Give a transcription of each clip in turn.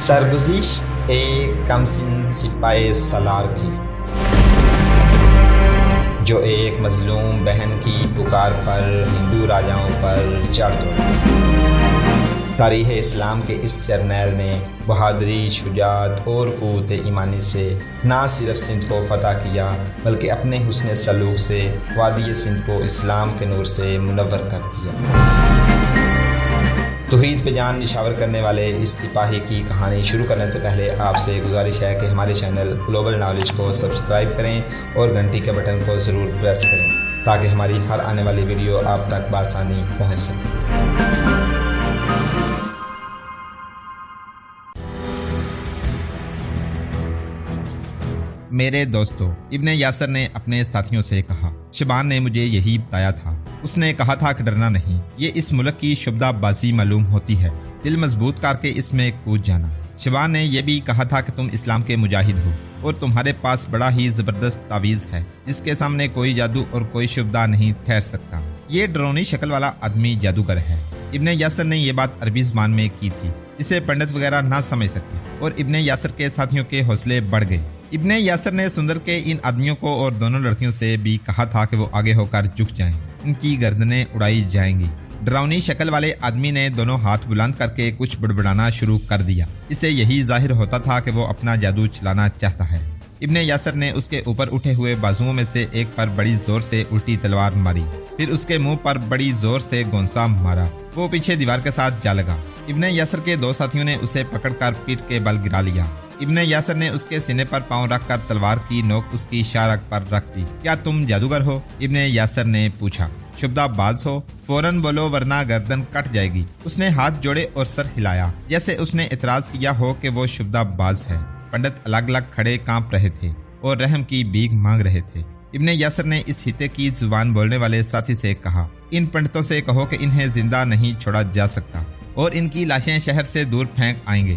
سرگزشت ایک کمسن سپاہی سالار کی، جو ایک مظلوم بہن کی پکار پر ہندو راجاؤں پر چڑھ دوڑا۔ تاریخ اسلام کے اس جرنیل نے بہادری، شجاعت اور قوت ایمانی سے نہ صرف سندھ کو فتح کیا بلکہ اپنے حسن سلوک سے وادی سندھ کو اسلام کے نور سے منور کر دیا۔ توحید پہ جان نشاور کرنے والے اس سپاہی کی کہانی شروع کرنے سے پہلے آپ سے گزارش ہے کہ ہمارے چینل گلوبل نالج کو سبسکرائب کریں اور گھنٹی کے بٹن کو ضرور پریس کریں تاکہ ہماری ہر آنے والی ویڈیو آپ تک بآسانی پہنچ سکے۔ میرے دوستو، ابن یاسر نے اپنے ساتھیوں سے کہا، شبان نے مجھے یہی بتایا تھا۔ اس نے کہا تھا کہ ڈرنا نہیں، یہ اس ملک کی شبدہ بازی معلوم ہوتی ہے، دل مضبوط کر کے اس میں کود جانا۔ شبان نے یہ بھی کہا تھا کہ تم اسلام کے مجاہد ہو اور تمہارے پاس بڑا ہی زبردست تعویذ ہے جس کے سامنے کوئی جادو اور کوئی شبدہ نہیں ٹھہر سکتا۔ یہ ڈرونی شکل والا آدمی جادوگر ہے۔ ابن یاسر نے یہ بات عربی زبان میں کی تھی جسے پنڈت وغیرہ نہ سمجھ سکے، اور ابن یاسر کے ساتھیوں کے حوصلے بڑھ گئے۔ ابن یاسر نے سندر کے ان آدمیوں کو اور دونوں لڑکیوں سے بھی کہا تھا کہ وہ آگے ہو کر جھک جائیں، ان کی گردنیں اڑائی جائیں گی۔ ڈراؤنی شکل والے آدمی نے دونوں ہاتھ بلند کر کے کچھ بڑبڑانا شروع کر دیا۔ اسے یہی ظاہر ہوتا تھا کہ وہ اپنا جادو چلانا چاہتا ہے۔ ابن یاسر نے اس کے اوپر اٹھے ہوئے بازوؤں میں سے ایک پر بڑی زور سے الٹی تلوار ماری، پھر اس کے منہ پر بڑی زور سے گونسا مارا۔ وہ پیچھے دیوار کے ساتھ جا لگا۔ ابن یاسر کے دو ساتھیوں نے اسے پکڑ کر پیٹ کے بل گرا لیا۔ ابن یاسر نے اس کے سینے پر پاؤں رکھ کر تلوار کی نوک اس کی شارک پر رکھ دی۔ کیا تم جادوگر ہو؟ ابن یاسر نے پوچھا۔ شبدہ باز ہو؟ فوراً بولو ورنہ گردن کٹ جائے گی۔ اس نے ہاتھ جوڑے اور سر ہلایا جیسے اس نے اعتراض کیا ہو کہ وہ شبدہ باز ہے۔ پنڈت الگ الگ کھڑے کانپ رہے تھے اور رحم کی بھیک مانگ رہے تھے۔ ابن یاسر نے اس ہیتے کی زبان بولنے والے ساتھی سے کہا، ان پنڈتوں سے کہو کہ انہیں زندہ نہیں چھوڑا جا سکتا اور ان کی لاشیں شہر سے دور پھینک آئیں گے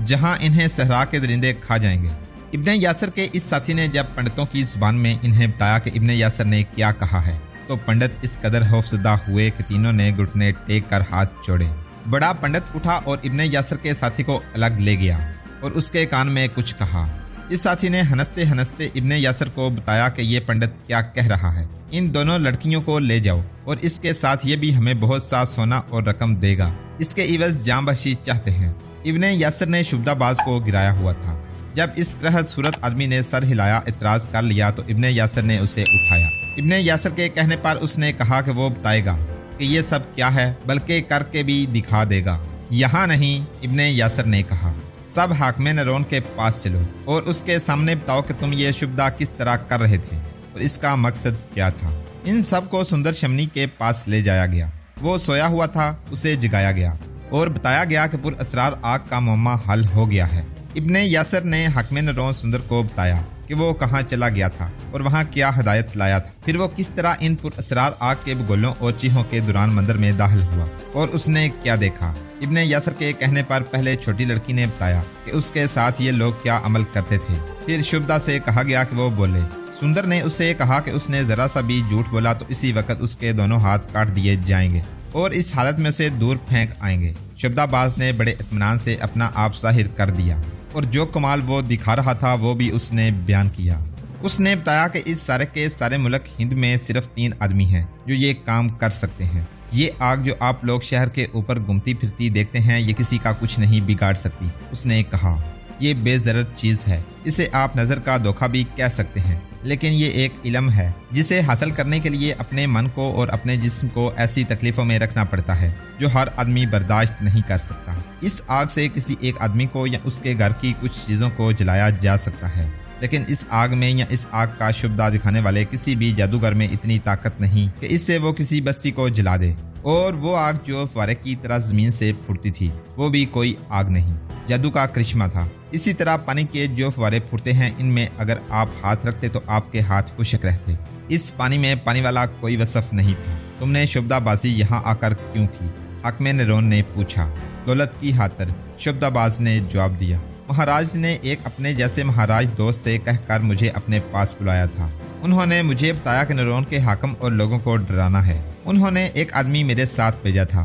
جہاں انہیں صحرا کے درندے کھا جائیں گے۔ ابن یاسر کے اس ساتھی نے جب پنڈتوں کی زبان میں انہیں بتایا کہ ابن یاسر نے کیا کہا ہے تو پنڈت اس قدر خوفزدہ ہوئے کہ تینوں نے گھٹنے ٹیک کر ہاتھ جوڑے۔ بڑا پنڈت اٹھا اور ابن یاسر کے ساتھی کو الگ لے گیا اور اس کے کان میں کچھ کہا۔ اس ساتھی نے ہنستے ہنستے ابن یاسر کو بتایا کہ یہ پنڈت کیا کہہ رہا ہے، ان دونوں لڑکیوں کو لے جاؤ اور اس کے ساتھ یہ بھی ہمیں بہت سا سونا اور رقم دے گا، اس کے عوض جاں بخشی چاہتے ہیں۔ ابن یاسر نے شبدہ باز کو گرایا ہوا تھا۔ جب اس کرہت صورت آدمی نے سر ہلایا، اعتراض کر لیا تو ابن یاسر نے اسے اٹھایا۔ ابن یاسر کے کہنے پر اس نے کہا کہ وہ بتائے گا کہ یہ سب کیا ہے، بلکہ کر کے بھی دکھا دے گا۔ یہاں نہیں، ابن یاسر نے کہا، سب حاکم نرون کے پاس چلو اور اس کے سامنے بتاؤ کہ تم یہ شبدہ کس طرح کر رہے تھے اور اس کا مقصد کیا تھا۔ ان سب کو سندر شمنی کے پاس لے جایا گیا۔ وہ سویا ہوا تھا، اسے جگایا گیا اور بتایا گیا کہ پر اسرار آگ کا معمہ حل ہو گیا ہے۔ ابن یاسر نے حاکم نرون سندر کو بتایا کہ وہ کہاں چلا گیا تھا اور وہاں کیا ہدایت لایا تھا، پھر وہ کس طرح ان پر اسرار آگ کے بگولوں اور چیخوں کے دوران مندر میں داخل ہوا اور اس نے کیا دیکھا۔ ابن یاسر کے کہنے پر پہلے چھوٹی لڑکی نے بتایا کہ اس کے ساتھ یہ لوگ کیا عمل کرتے تھے، پھر شبدہ سے کہا گیا کہ وہ بولے۔ سندر نے اسے کہا کہ اس نے ذرا سا بھی جھوٹ بولا تو اسی وقت اس کے دونوں ہاتھ کاٹ دیے جائیں گے اور اس حالت میں اسے دور پھینک آئیں گے۔ شبدہ باز نے بڑے اطمینان سے اپنا آپ ظاہر کر دیا اور جو کمال وہ دکھا رہا تھا وہ بھی اس نے بیان کیا۔ اس نے بتایا کہ اس سارے کے سارے ملک ہند میں صرف 3 آدمی ہیں جو یہ کام کر سکتے ہیں۔ یہ آگ جو آپ لوگ شہر کے اوپر گھومتی پھرتی دیکھتے ہیں یہ کسی کا کچھ نہیں بگاڑ سکتی۔ اس نے کہا، یہ بے ضرر چیز ہے، اسے آپ نظر کا دھوکہ بھی کہہ سکتے ہیں، لیکن یہ ایک علم ہے جسے حاصل کرنے کے لیے اپنے من کو اور اپنے جسم کو ایسی تکلیفوں میں رکھنا پڑتا ہے جو ہر آدمی برداشت نہیں کر سکتا۔ اس آگ سے کسی ایک آدمی کو یا اس کے گھر کی کچھ چیزوں کو جلایا جا سکتا ہے، لیکن اس آگ میں یا اس آگ کا شبدہ دکھانے والے کسی بھی جادوگر میں اتنی طاقت نہیں کہ اس سے وہ کسی بستی کو جلا دے۔ اور وہ آگ جو فوارے کی طرح زمین سے پھوٹتی تھی وہ بھی کوئی آگ نہیں، جادو کا کرشمہ تھا۔ اسی طرح پانی کے جو فوارے پھوٹتے ہیں ان میں اگر آپ ہاتھ رکھتے تو آپ کے ہاتھ خشک رہتے۔ اس پانی میں پانی والا کوئی وصف نہیں تھا۔ تم نے شبدہ بازی یہاں آ کر کیوں کی؟ حاکم نرون نے پوچھا۔ دولت کی خاطر، شبدہ باز نے جواب دیا۔ مہاراج نے ایک اپنے جیسے مہاراج دوست سے کہہ کر مجھے اپنے پاس بلایا تھا۔ انہوں نے مجھے بتایا کہ نرون کے حاکم اور لوگوں کو ڈرانا ہے۔ انہوں نے ایک آدمی میرے ساتھ بھیجا تھا